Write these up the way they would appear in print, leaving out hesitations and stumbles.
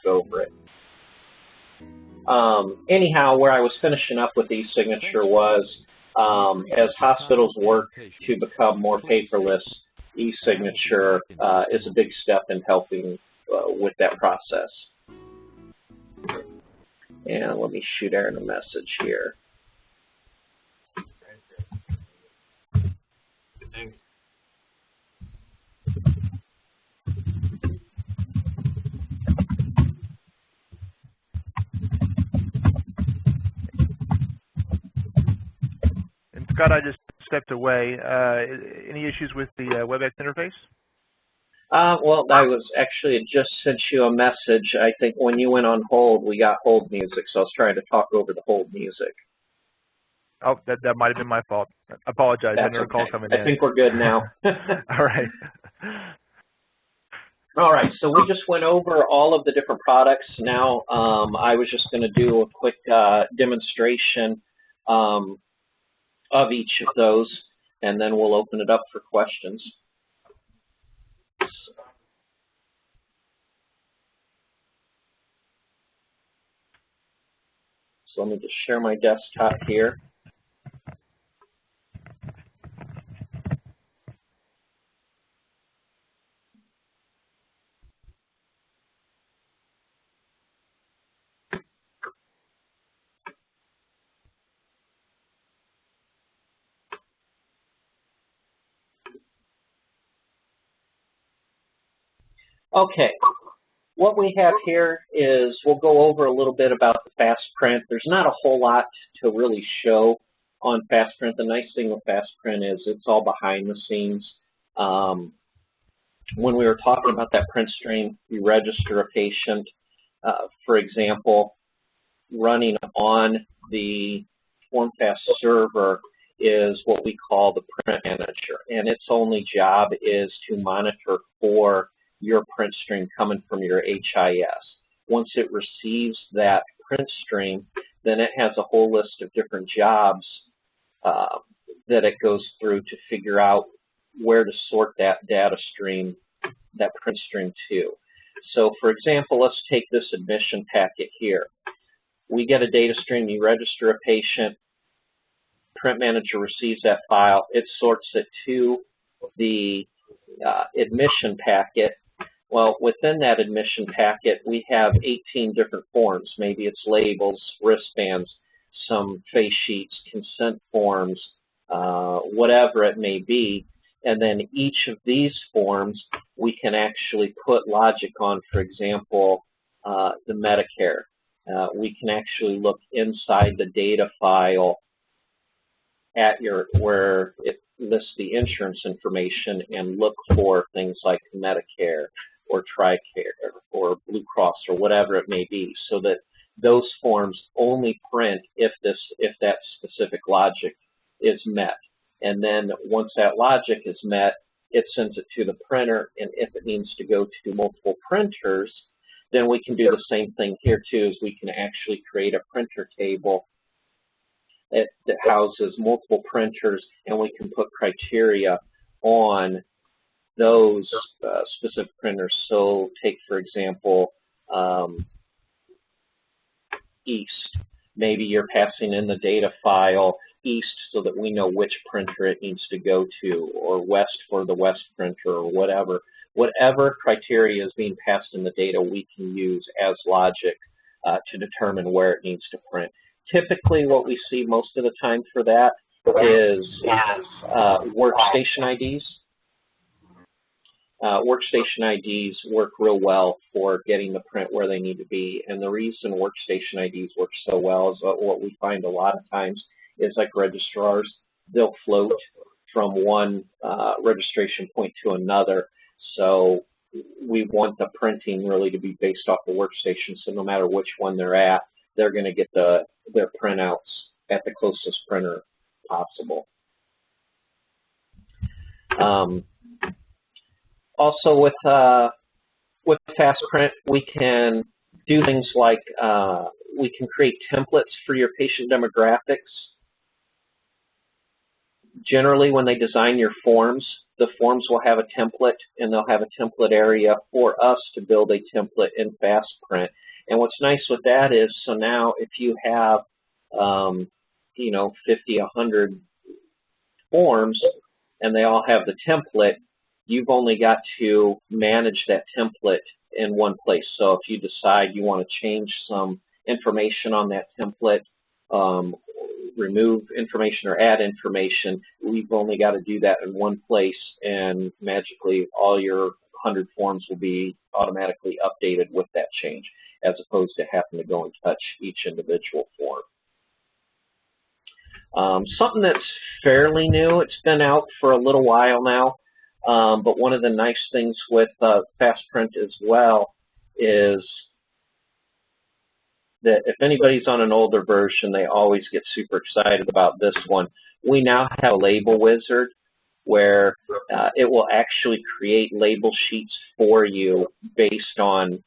over it. Anyhow, where I was finishing up with eSignature was as hospitals work to become more paperless, eSignature is a big step in helping with that process. And let me shoot Aaron a message here. Thanks. And Scott, I just stepped away. Any issues with the WebEx interface? Well, I was actually just sent you a message. I think when you went on hold, we got hold music, so I was trying to talk over the hold music. Oh, that might have been my fault. I apologize. That's I never call coming in. I think we're good now. All right. All right, so we just went over all of the different products. Now I was just going to do a quick demonstration of each of those, and then we'll open it up for questions. So let me just share my desktop here. Okay, what we have here is we'll go over a little bit about the FastPrint. There's not a whole lot to really show on FastPrint. The nice thing with FastPrint is it's all behind the scenes. When we were talking about that print stream, you register a patient, for example, running on the FormFast server is what we call the print manager, and its only job is to monitor for your print stream coming from your HIS. Once it receives that print stream, then it has a whole list of different jobs that it goes through to figure out where to sort that data stream, that print stream to. So for example, let's take this admission packet here. We get a data stream, you register a patient, print manager receives that file, it sorts it to the admission packet. Well, within that admission packet, we have 18 different forms. Maybe it's labels, wristbands, some face sheets, consent forms, whatever it may be. And then each of these forms, we can actually put logic on, for example, the Medicare. We can actually look inside the data file at where it lists the insurance information and look for things like Medicare or TRICARE or Blue Cross or whatever it may be, so that those forms only print if that specific logic is met. And then once that logic is met, it sends it to the printer, and if it needs to go to multiple printers, then we can do the same thing here too, is we can actually create a printer table that houses multiple printers, and we can put criteria on those specific printers. So take, for example, East. Maybe you're passing in the data file East so that we know which printer it needs to go to, or West for the West printer, or whatever. Whatever criteria is being passed in the data, we can use as logic to determine where it needs to print. Typically, what we see most of the time for that is workstation IDs. Workstation IDs work real well for getting the print where they need to be. And the reason workstation IDs work so well is what we find a lot of times is like registrars, they'll float from one registration point to another. So we want the printing really to be based off the workstation, so no matter which one they're at, they're going to get their printouts at the closest printer possible. Also with FastPrint, we can do things like we can create templates for your patient demographics. Generally, when they design your forms, the forms will have a template, and they'll have a template area for us to build a template in FastPrint. And what's nice with that is, so now if you have, 50, 100 forms, and they all have the template, you've only got to manage that template in one place. So if you decide you want to change some information on that template, remove information or add information, we've only got to do that in one place, and magically all your 100 forms will be automatically updated with that change, as opposed to having to go and touch each individual form. Something that's fairly new, it's been out for a little while now, but one of the nice things with FastPrint as well is that if anybody's on an older version, they always get super excited about this one. We now have a label wizard where it will actually create label sheets for you based on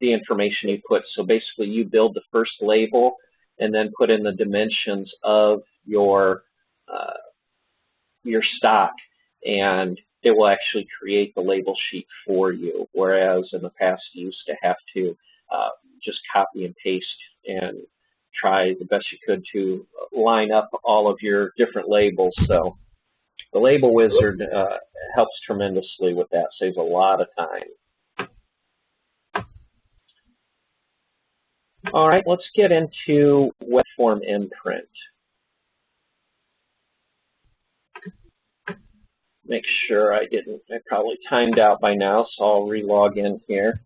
the information you put. So basically you build the first label and then put in the dimensions of your stock, and it will actually create the label sheet for you, whereas in the past you used to have to just copy and paste and try the best you could to line up all of your different labels. So the label wizard helps tremendously with that, saves a lot of time. All right, let's get into web form imprint. Make sure I probably timed out by now, so I'll re-log in here.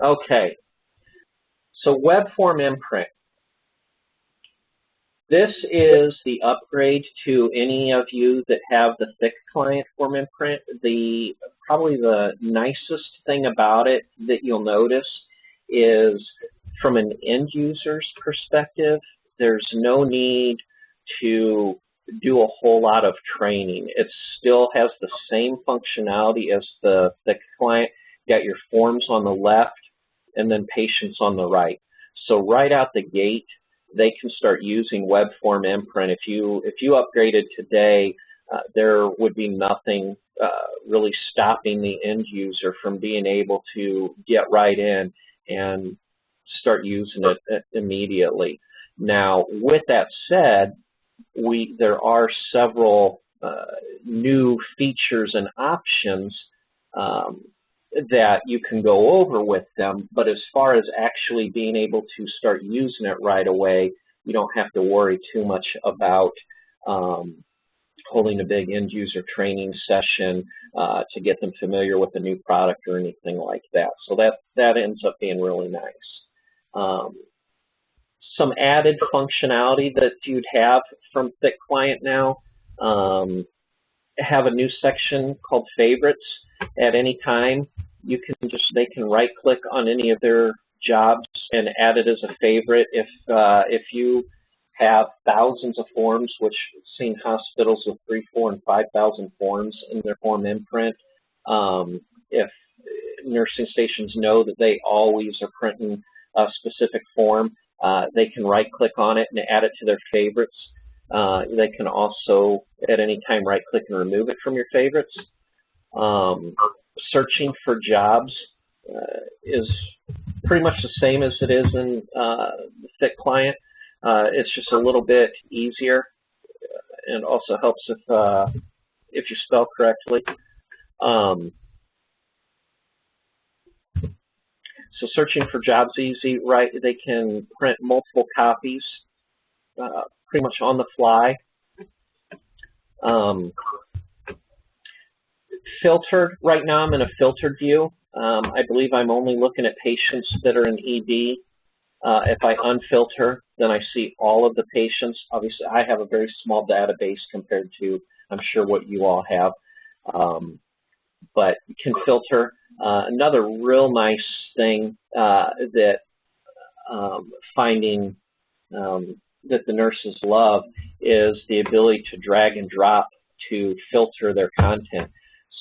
Okay, so web form imprint. This is the upgrade to any of you that have the thick client form imprint. Probably the nicest thing about it that you'll notice is from an end user's perspective, there's no need to do a whole lot of training. It still has the same functionality as the thick client. You got your forms on the left and then patients on the right. So right out the gate, they can start using web form imprint. If you upgraded today, there would be nothing really stopping the end user from being able to get right in and start using it immediately. Now, with that said, there are several new features and options that you can go over with them, but as far as actually being able to start using it right away, you don't have to worry too much about holding a big end user training session to get them familiar with the new product or anything like that. So that ends up being really nice. Some added functionality that you'd have from Thick Client now, have a new section called Favorites. At any time, they can right-click on any of their jobs and add it as a favorite. If you have thousands of forms, which I've seen hospitals with 3,000, 4,000, and 5,000 forms in their form imprint, if nursing stations know that they always are printing a specific form, they can right-click on it and add it to their favorites. They can also, at any time, right-click and remove it from your favorites. Searching for jobs is pretty much the same as it is in the Thick Client. It's just a little bit easier, and also helps if you spell correctly. So searching for jobs easy, right? They can print multiple copies pretty much on the fly. Filtered, right now I'm in a filtered view. I believe I'm only looking at patients that are in ED. If I unfilter, then I see all of the patients. Obviously, I have a very small database compared to, I'm sure, what you all have. But you can filter. Another real nice thing that finding that the nurses love is the ability to drag and drop to filter their content.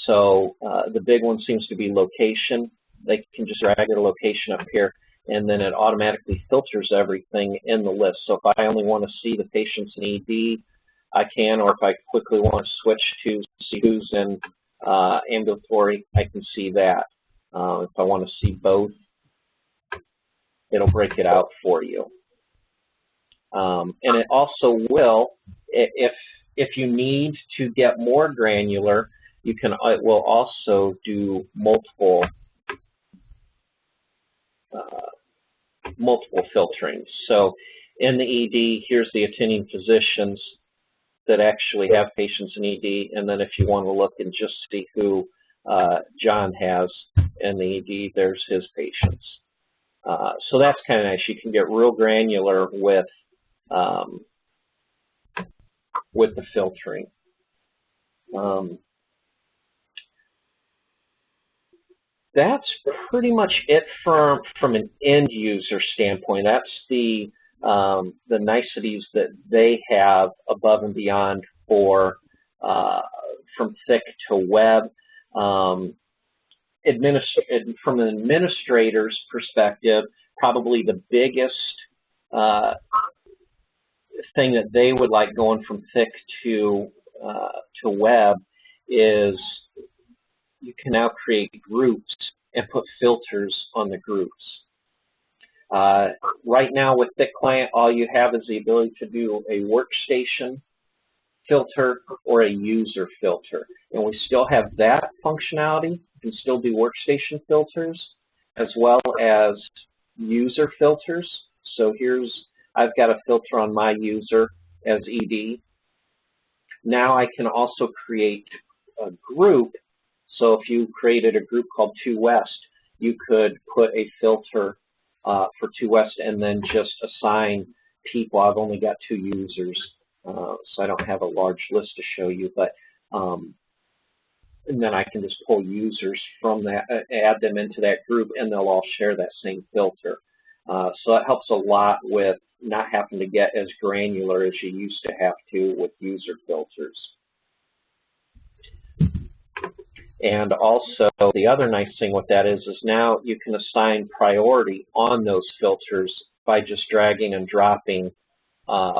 So the big one seems to be location. They can just drag their location up here and then it automatically filters everything in the list. So if I only want to see the patients in ED, I can, or if I quickly want to switch to see who's in ambulatory, I can see that. If I want to see both, it'll break it out for you. And it also will, if you need to get more granular, it will also do multiple filtering. So in the ED, here's the attending physicians that actually have patients in ED, and then if you want to look and just see who John has in the ED, there's his patients. So that's kind of nice. You can get real granular with the filtering. That's pretty much it from an end user standpoint. That's the niceties that they have above and beyond for from thick to web. From an administrator's perspective, probably the biggest thing that they would like going from thick to web is you can now create groups and put filters on the groups. Right now with Thick Client, all you have is the ability to do a workstation filter or a user filter. And we still have that functionality. You can still do workstation filters as well as user filters. So I've got a filter on my user as ED. Now I can also create a group. So if you created a group called 2 West, you could put a filter for 2 West and then just assign people. I've only got 2 users, so I don't have a large list to show you, but and then I can just pull users from that, add them into that group, and they'll all share that same filter. So it helps a lot with not having to get as granular as you used to have to with user filters. And also, the other nice thing with that is now you can assign priority on those filters by just dragging and dropping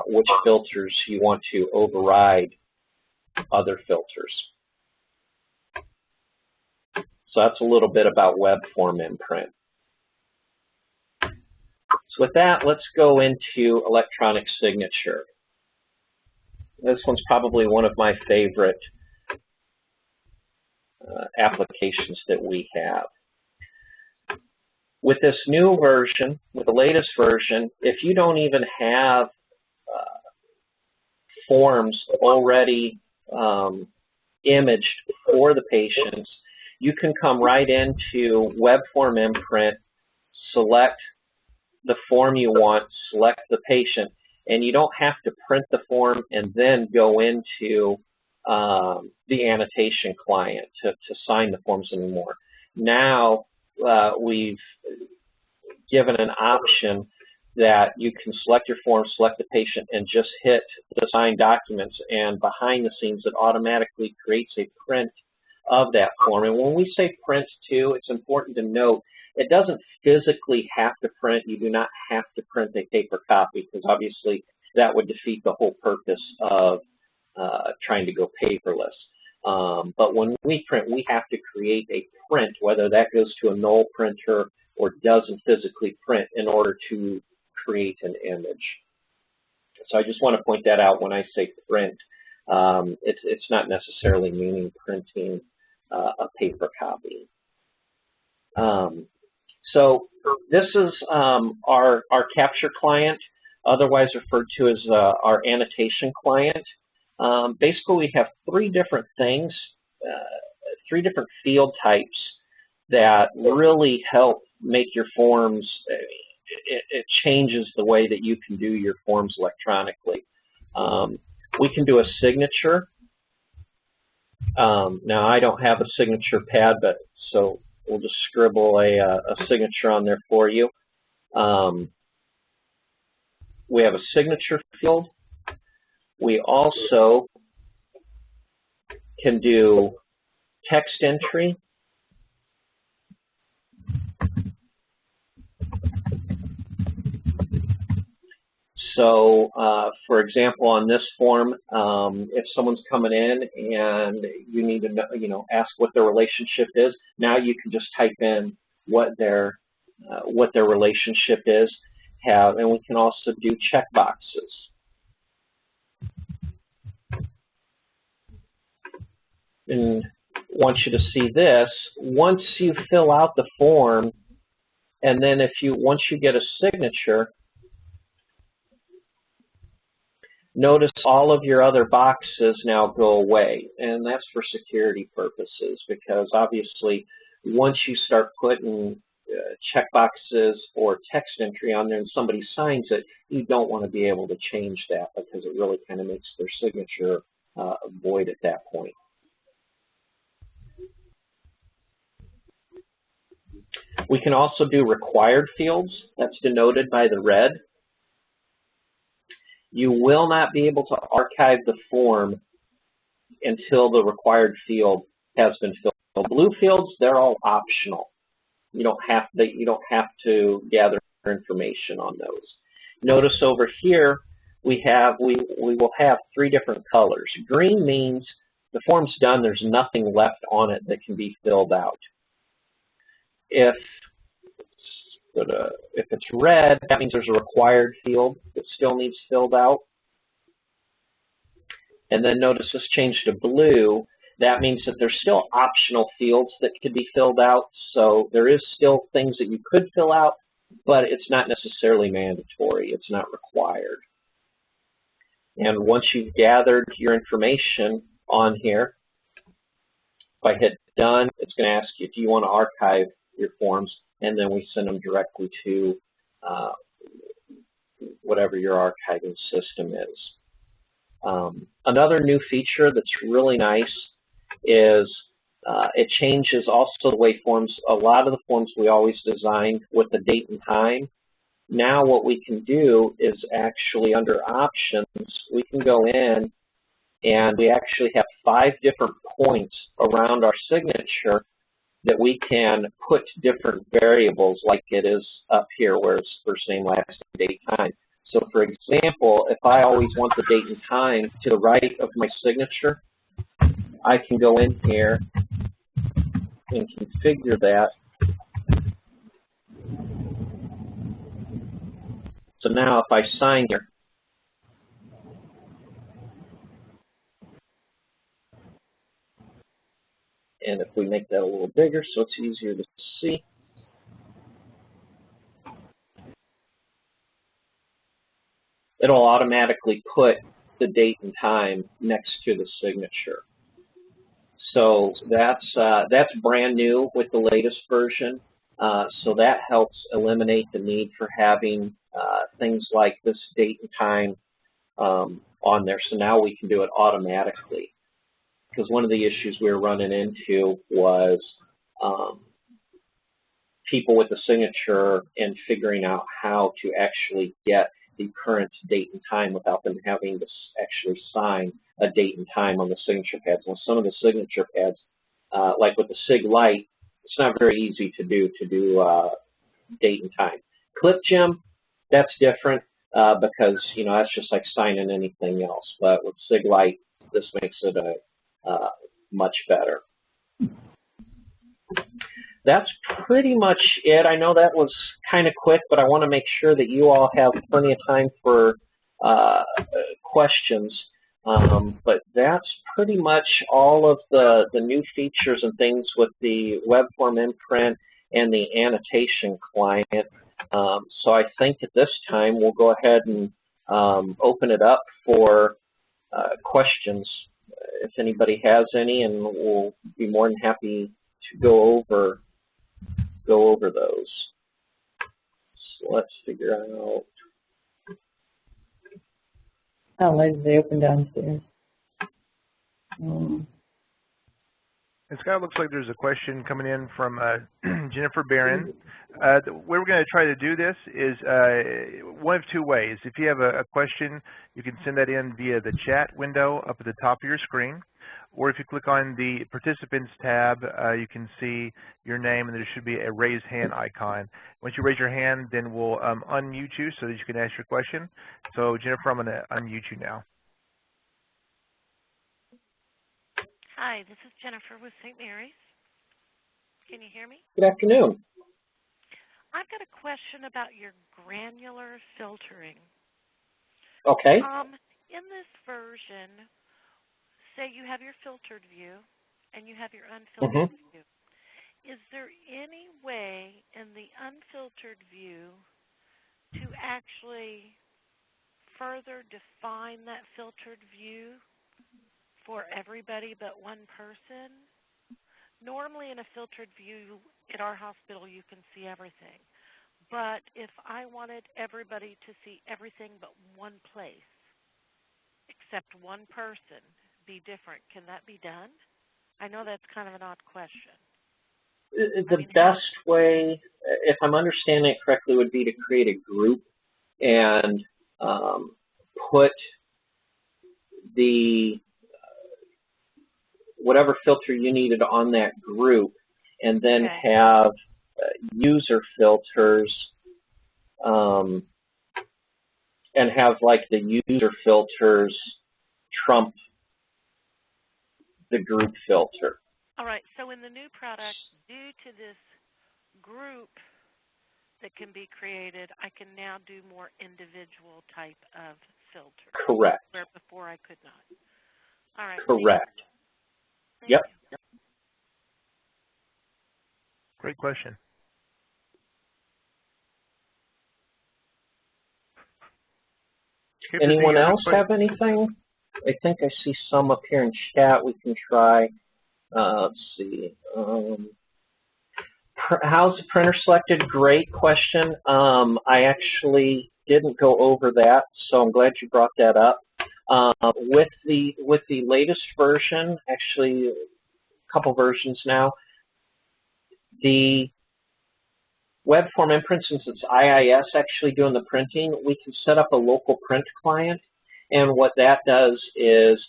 which filters you want to override other filters. So that's a little bit about web form imprint. So with that, let's go into electronic signature. This one's probably one of my favorite applications that we have. With this new version, with the latest version, if you don't even have forms already imaged for the patients, you can come right into web form imprint, select the form you want, select the patient, and you don't have to print the form and then go into the annotation client to sign the forms anymore. Now we've given an option that you can select your form, select the patient, and just hit the sign documents, and behind the scenes it automatically creates a print of that form. And when we say print too, it's important to note it doesn't physically have to print. You do not have to print a paper copy, because obviously that would defeat the whole purpose of trying to go paperless. But when we print, we have to create a print, whether that goes to a null printer or doesn't physically print, in order to create an image. So I just want to point that out when I say print. It's not necessarily meaning printing a paper copy. So this is our capture client, otherwise referred to as our annotation client. Basically, we have 3 different things, 3 different field types that really help make your forms. It changes the way that you can do your forms electronically. We can do a signature. Now, I don't have a signature pad, but so we'll just scribble a signature on there for you. We have a signature field. We also can do text entry. So, for example, on this form, if someone's coming in and you need to know, ask what their relationship is, now you can just type in what their relationship is. And we can also do check boxes. And I want you to see this. Once you fill out the form, and then once you get a signature, notice all of your other boxes now go away, and that's for security purposes, because obviously once you start putting check boxes or text entry on there and somebody signs it, you don't want to be able to change that, because it really kind of makes their signature void at that point. We can also do required fields. That's denoted by the red. You will not be able to archive the form until the required field has been filled. Blue fields, they're all optional. You don't have to gather information on those. Notice over here we will have 3 different colors. Green means the form's done. There's nothing left on it that can be filled out. If it's red, that means there's a required field that still needs filled out. And then notice this changed to blue. That means that there's still optional fields that could be filled out. So there is still things that you could fill out, but it's not necessarily mandatory. It's not required. And once you've gathered your information on here, if I hit done, it's going to ask you, do you want to archive your forms? And then we send them directly to whatever your archiving system is. Another new feature that's really nice is it changes also the way forms, a lot of the forms we always designed with the date and time. Now what we can do is actually under options, we can go in and we actually have 5 different points around our signature that we can put different variables, like it is up here where it's first name, last name, date, time. So for example, if I always want the date and time to the right of my signature, I can go in here and configure that. So now if I sign here, and if we make that a little bigger so it's easier to see, it'll automatically put the date and time next to the signature. So that's brand new with the latest version. So that helps eliminate the need for having things like this date and time on there. So now we can do it automatically. Because one of the issues we were running into was people with the signature and figuring out how to actually get the current date and time without them having to actually sign a date and time on the signature pads. Now, some of the signature pads, like with the Sig Lite, it's not very easy to do date and time. ClipGem, that's different because that's just like signing anything else. But with Sig Lite, this makes it much better. That's pretty much it. I know that was kind of quick, but I want to make sure that you all have plenty of time for questions. But that's pretty much all of the new features and things with the web form imprint and the annotation client. So I think at this time we'll go ahead and open it up for questions if anybody has any, and we'll be more than happy to go over those. So let's figure out. How late is they open downstairs? And Scott, looks like there's a question coming in from Jennifer Barron. The way we're going to try to do this is one of 2 ways. If you have a question, you can send that in via the chat window up at the top of your screen, or if you click on the Participants tab, you can see your name, and there should be a raise hand icon. Once you raise your hand, then we'll unmute you so that you can ask your question. So Jennifer, I'm going to unmute you now. Hi, this is Jennifer with St. Mary's. Can you hear me? Good afternoon. I've got a question about your granular filtering. Okay. In this version, say you have your filtered view and you have your unfiltered view. Is there any way in the unfiltered view to actually further define that filtered view for everybody but one person? Normally in a filtered view at our hospital you can see everything. But if I wanted everybody to see everything but one place, except one person, be different, can that be done? I know that's kind of an odd question. The best way, if I'm understanding it correctly, would be to create a group and put the whatever filter you needed on that group, and then have user filters, and have like the user filters trump the group filter. All right, so in the new product, due to this group that can be created, I can now do more individual type of filters. Correct. Where before I could not. All right. Correct. Thank Yep. you. Great question. Anyone else have anything? I think I see some up here in chat we can try. Let's see. How's the printer selected? Great question. I actually didn't go over that, so I'm glad you brought that up. With the latest version, actually a couple versions now, the web form imprint, since it's IIS actually doing the printing, we can set up a local print client. And what that does is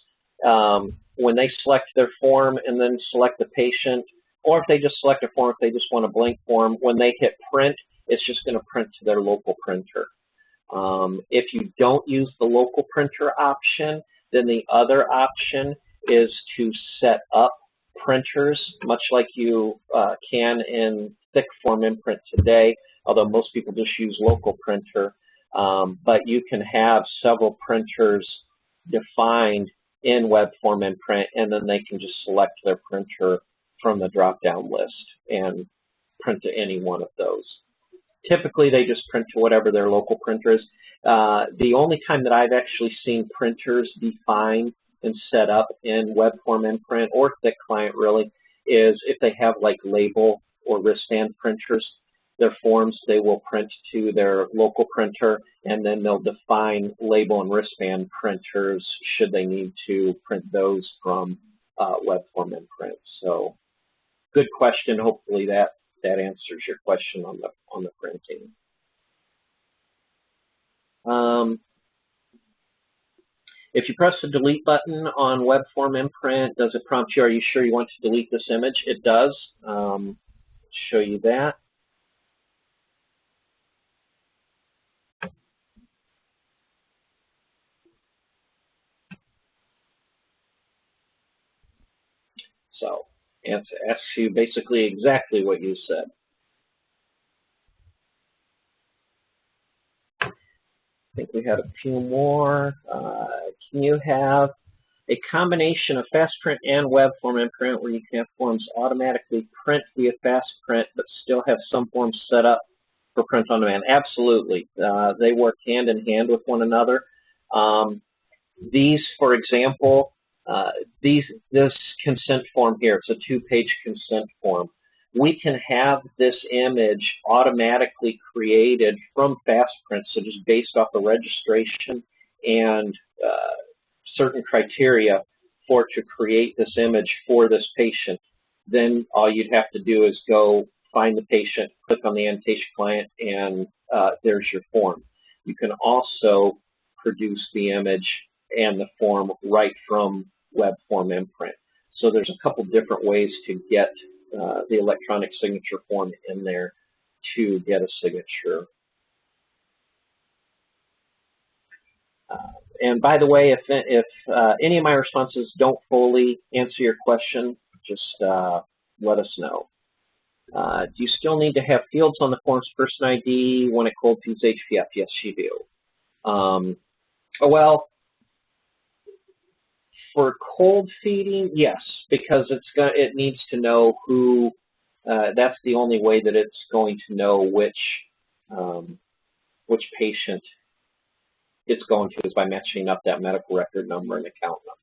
when they select their form and then select the patient, or if they just select a form, if they just want a blank form, when they hit print, it's just going to print to their local printer. If you don't use the local printer option, then the other option is to set up printers, much like you can in thick form imprint today, although most people just use local printer. But you can have several printers defined in web form imprint, and then they can just select their printer from the drop-down list and print to any one of those. Typically, they just print to whatever their local printer is. The only time that I've actually seen printers defined and set up in web form imprint or thick client really is if they have like label or wristband printers. Their forms, they will print to their local printer, and then they'll define label and wristband printers should they need to print those from web form imprint. So, good question. Hopefully that answers your question on the printing. If you press the delete button on web form imprint, does it prompt you, are you sure you want to delete this image? It does. Show you that. So it asks you basically exactly what you said. I think we had a few more. Can you have a combination of FastPrint and web form imprint where you can have forms automatically print via FastPrint but still have some forms set up for print on demand? Absolutely. They work hand in hand with one another. These, for example, this consent form here, it's a 2-page consent form. We can have this image automatically created from FastPrint, so just based off the registration and certain criteria for it to create this image for this patient. Then all you'd have to do is go find the patient, click on the annotation client, and there's your form. You can also produce the image and the form right from web form imprint. So there's a couple different ways to get the electronic signature form in there to get a signature. And by the way, if any of my responses don't fully answer your question, just let us know. Do you still need to have fields on the form's person ID when it cold feeds HPF? Yes, you do. Well, for cold feeding, yes, because it needs to know who. That's the only way that it's going to know which patient it's going to, is by matching up that medical record number and account number.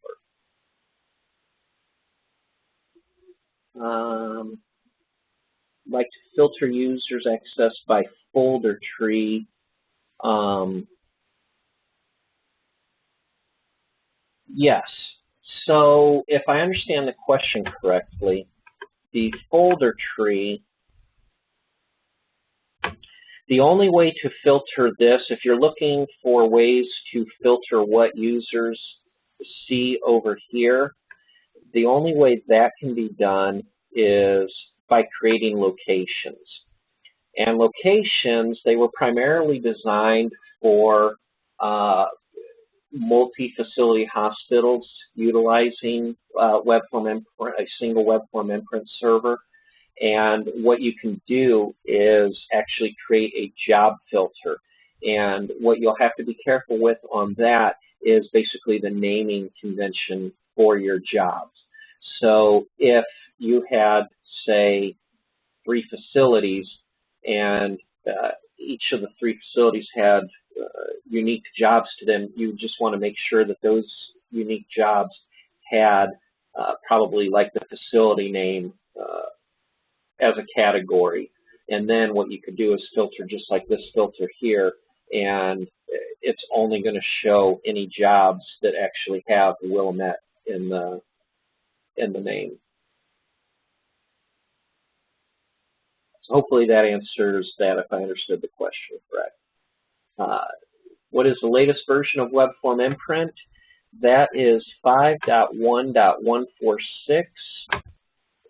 Like to filter users accessed by folder tree. Yes. So if I understand the question correctly, the folder tree, the only way to filter this, if you're looking for ways to filter what users see over here, the only way that can be done is by creating locations. And locations, they were primarily designed for multi-facility hospitals utilizing a single web form imprint server. And what you can do is actually create a job filter. And what you'll have to be careful with on that is basically the naming convention for your jobs. So if you had, say, 3 facilities, and each of the 3 facilities had unique jobs to them, you just want to make sure that those unique jobs had probably like the facility name as a category. And then what you could do is filter just like this filter here, and it's only going to show any jobs that actually have Willamette in the name. So hopefully that answers that, if I understood the question correct. What is the latest version of web form imprint? That is 5.1.146,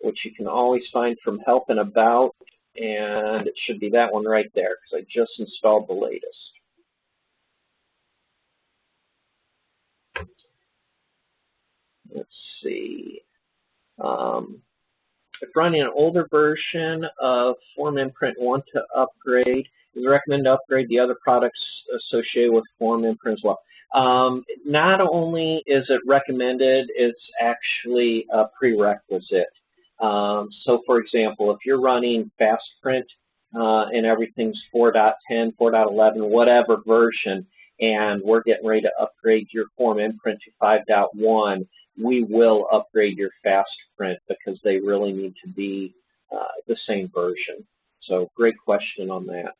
which you can always find from Help and About, and it should be that one right there, because I just installed the latest. Let's see. If running an older version of Form Imprint and want to upgrade, is it recommended to upgrade the other products associated with Form Imprint as well? Not only is it recommended, it's actually a prerequisite. So, for example, if you're running FastPrint and everything's 4.10, 4.11, whatever version, and we're getting ready to upgrade your Form Imprint to 5.1, we will upgrade your FastPrint because they really need to be the same version. So, great question on that.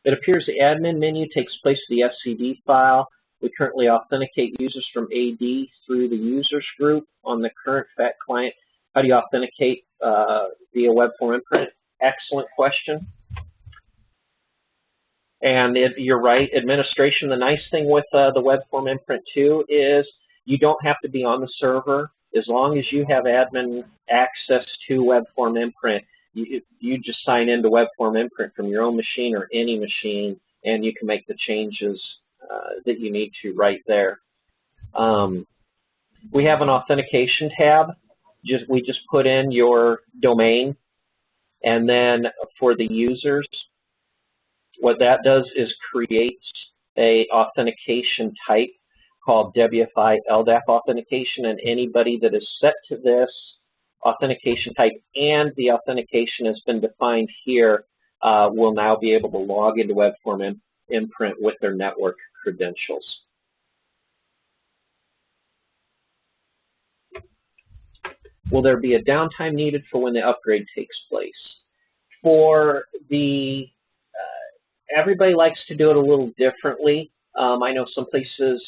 It appears the admin menu takes place in the FCD file. We currently authenticate users from AD through the users group on the current FAT client. How do you authenticate via web form imprint? Excellent question. And you're right, administration, the nice thing with the web form imprint too is you don't have to be on the server. As long as you have admin access to web form imprint, you just sign into web form imprint from your own machine or any machine, and you can make the changes that you need to right there. We have an authentication tab. We just put in your domain, and then for the users, what that does is creates a authentication type called WFI LDAP authentication, and anybody that is set to this authentication type and the authentication has been defined here will now be able to log into web form imprint with their network credentials. Will there be a downtime needed for when the upgrade takes place? For the everybody likes to do it a little differently. I know some places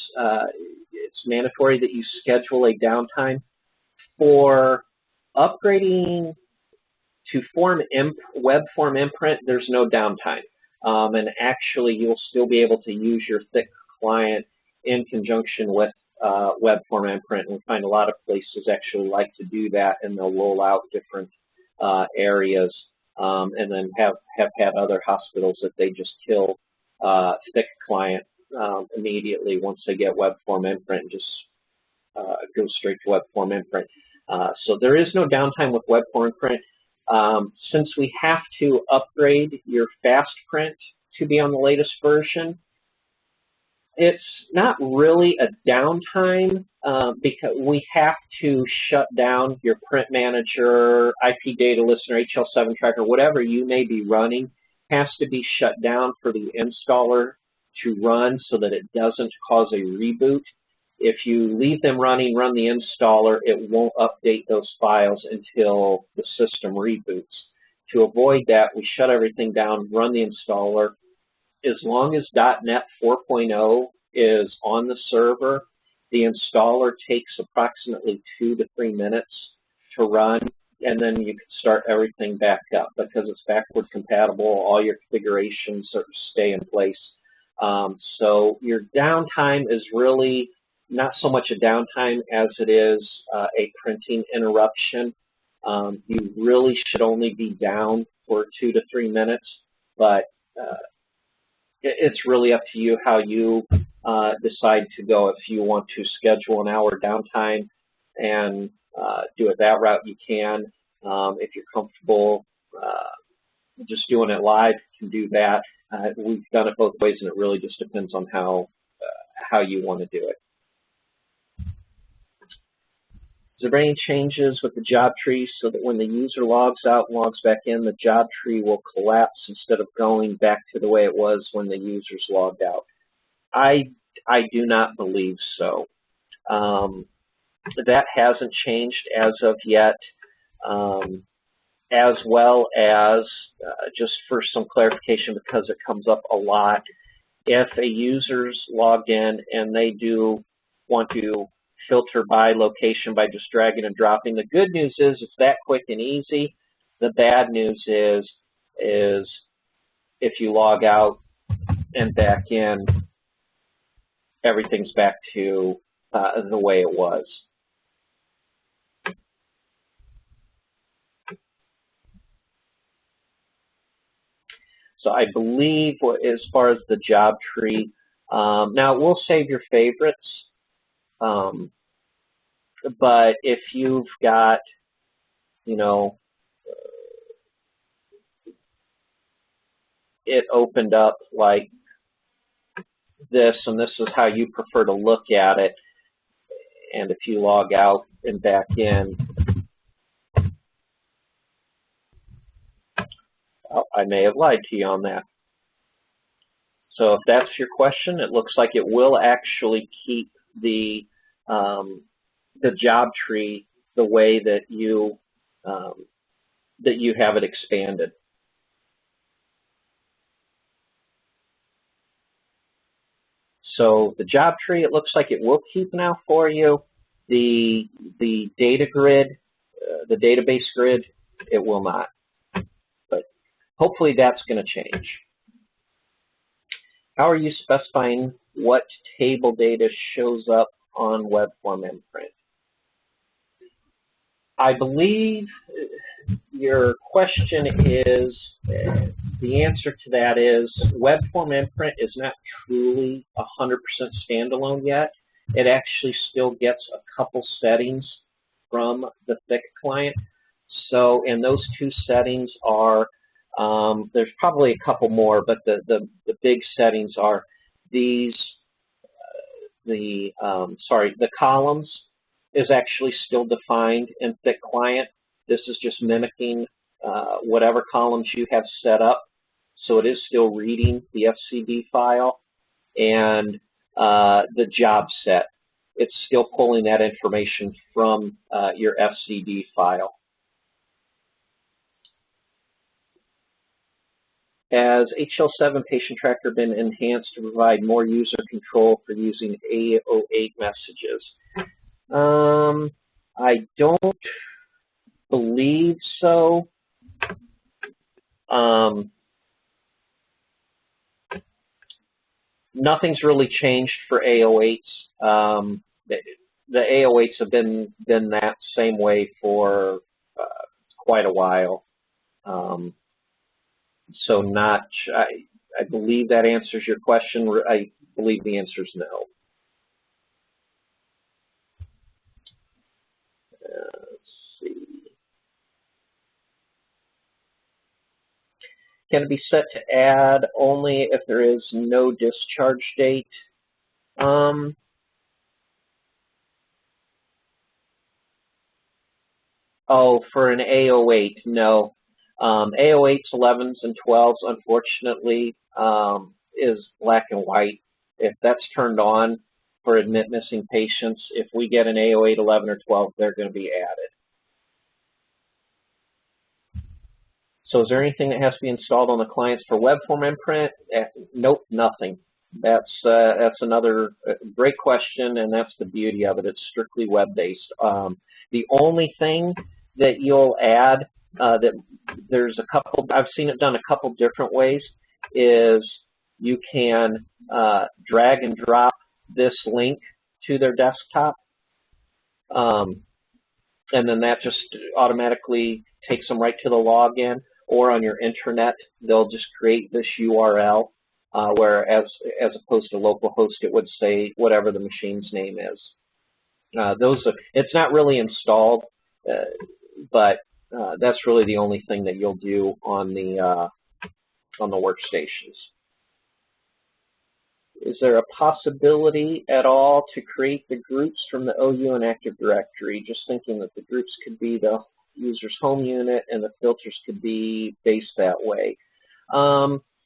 it's mandatory that you schedule a downtime. For upgrading to web form imprint, there's no downtime. And actually, you'll still be able to use your thick client in conjunction with web form and print. And we find a lot of places actually like to do that, and they'll roll out different areas, and then have had other hospitals that they just kill thick client immediately once they get web form and print, and just go straight to web form and print. So there is no downtime with web form and print. Since we have to upgrade your FastPrint to be on the latest version, it's not really a downtime because we have to shut down your print manager, IP data listener, HL7 tracker, whatever you may be running has to be shut down for the installer to run so that it doesn't cause a reboot. If you leave them running, run the installer, it won't update those files until the system reboots. To avoid that, we shut everything down, run the installer. As long as .NET 4.0 is on the server, the installer takes approximately 2 to 3 minutes to run, and then you can start everything back up because it's backward compatible. All your configurations stay in place. So your downtime is really not so much a downtime as it is a printing interruption. You really should only be down for 2 to 3 minutes, but it's really up to you how you decide to go. If you want to schedule an hour downtime and do it that route, you can. If you're comfortable just doing it live, you can do that. We've done it both ways, and it really just depends on how you want to do it. Is there any changes with the job tree so that when the user logs out and logs back in, the job tree will collapse instead of going back to the way it was when the users logged out? I do not believe so. That hasn't changed as of yet, as well as, just for some clarification because it comes up a lot, if a user's logged in and they do want to filter by location by just dragging and dropping, the good news is it's that quick and easy. The bad news is if you log out and back in, everything's back to the way it was. So I believe as far as the job tree, now we'll save your favorites, but if you've got, you know, it opened up like this, and this is how you prefer to look at it, and if you log out and back in, well, I may have lied to you on that. So if that's your question, it looks like it will actually keep the job tree the way that you have it expanded. So the job tree, it looks like it will keep now for you. The data grid, the database grid, it will not. But hopefully that's going to change. How are you specifying what table data shows up on web form and print? I believe your question is, the answer to that is web form and print is not truly 100% standalone yet. It actually still gets a couple settings from the thick client. So, and those two settings are, there's probably a couple more, but the big settings are these, the columns is actually still defined in thick client. This is just mimicking whatever columns you have set up. So it is still reading the FCD file. And the job set, it's still pulling that information from your FCD file. Has HL7 Patient Tracker been enhanced to provide more user control for using A08 messages? I don't believe so. nothing's really changed for A08s. The A08s have been that same way for quite a while. So I believe that answers your question. I believe the answer is no. Let's see. Can it be set to add only if there is no discharge date? Oh, for an A08, no. A08s, 11s, and 12s, unfortunately, is black and white. If that's turned on for admit missing patients, if we get an A08, 11, or 12, they're going to be added. So is there anything that has to be installed on the clients for web form imprint? Nope, nothing. That's another great question, and that's the beauty of it. It's strictly web-based. The only thing that you'll add that there's a couple, I've seen it done a couple different ways, is you can drag and drop this link to their desktop, and then that just automatically takes them right to the login. Or on your intranet, they'll just create this URL, where as opposed to localhost, it would say whatever the machine's name is. It's not really installed, but that's really the only thing that you'll do on the workstations. Is there a possibility at all to create the groups from the OU and Active Directory? Just thinking that the groups could be the user's home unit and the filters could be based that way.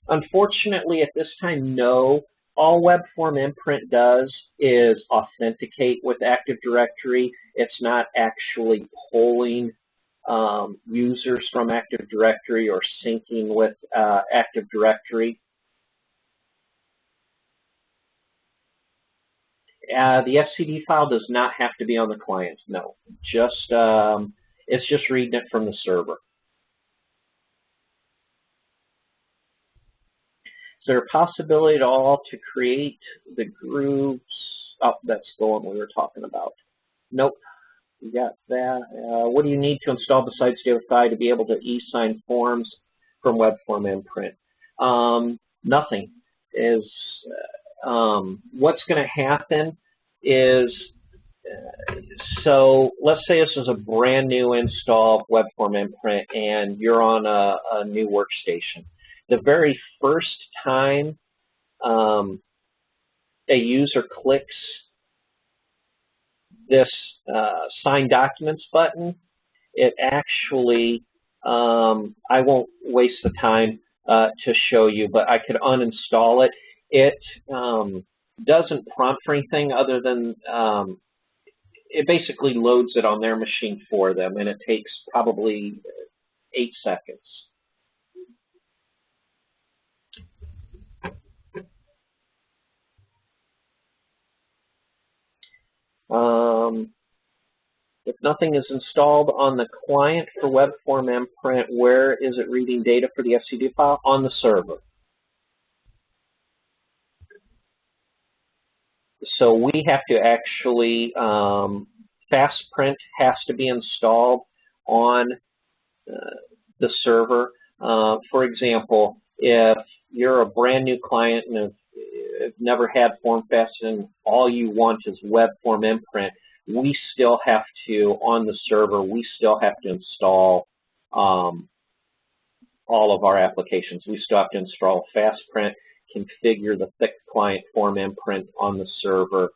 Unfortunately, at this time, no. All web form imprint does is authenticate with Active Directory. It's not actually pulling users from Active Directory or syncing with Active Directory. The FCD file does not have to be on the client, no. It's just reading it from the server. Is there a possibility at all to create the groups? Oh, that's the one we were talking about. Nope, we got that. What do you need to install besides WFI to be able to e-sign forms from web form imprint? Nothing. What's going to happen is, so let's say this is a brand new install of web form imprint and you're on a new workstation. The very first time a user clicks this Sign Documents button, it actually, I won't waste the time to show you, but I could uninstall it. It doesn't prompt for anything other than it basically loads it on their machine for them, and it takes probably 8 seconds. If nothing is installed on the client for web form imprint, where is it reading data for the FCD file? On the server. So we have to actually, FastPrint has to be installed on the server. For example, if you're a brand new client and have never had FormFast and all you want is web form imprint, we still have to, on the server, we still have to install all of our applications. We still have to install FastPrint, configure the thick client form imprint on the server,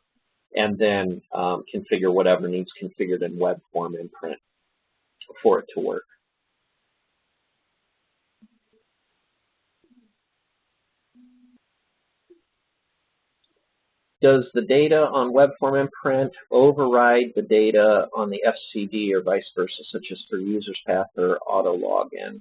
and then configure whatever needs configured in web form imprint for it to work. Does the data on web form imprint override the data on the FCD or vice versa, such as for user's path or auto login?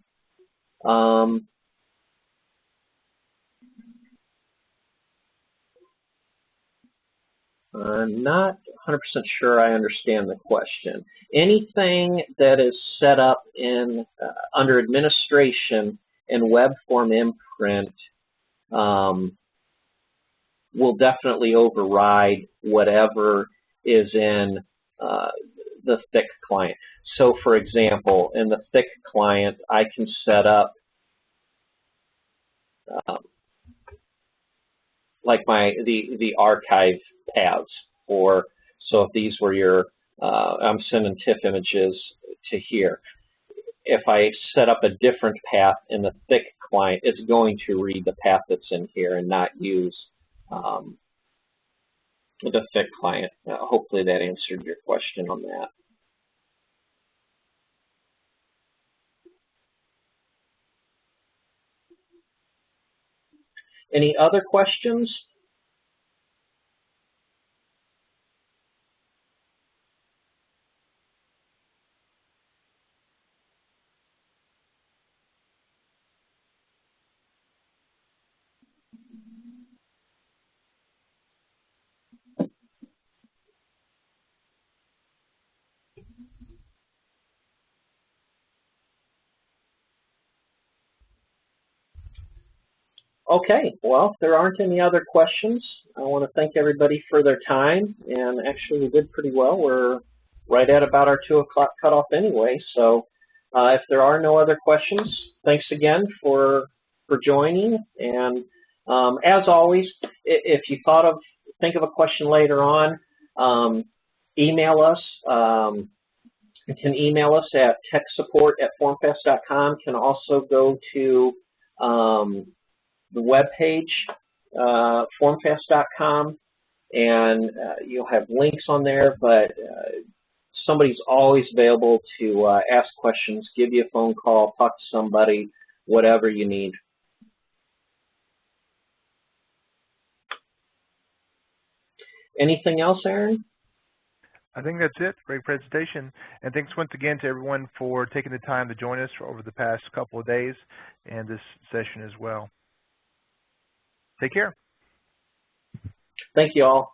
I'm not 100% sure I understand the question. Anything that is set up in under administration in web form imprint will definitely override whatever is in the thick client. So for example, in the thick client, I can set up like the archive paths, or so if these were your, I'm sending TIFF images to here. If I set up a different path in the thick client, it's going to read the path that's in here and not use the thick client. Hopefully that answered your question on that. Any other questions? Okay, well, if there aren't any other questions, I want to thank everybody for their time, and actually we did pretty well. We're right at about our 2 o'clock cutoff anyway, so if there are no other questions, thanks again for joining, and as always, if you think of a question later on, email us. You can email us at techsupport@formfast.com. Can also go to the webpage, formfast.com, and you'll have links on there, but somebody's always available to ask questions, give you a phone call, talk to somebody, whatever you need. Anything else, Aaron? I think that's it. Great presentation. And thanks once again to everyone for taking the time to join us over the past couple of days and this session as well. Take care. Thank you all.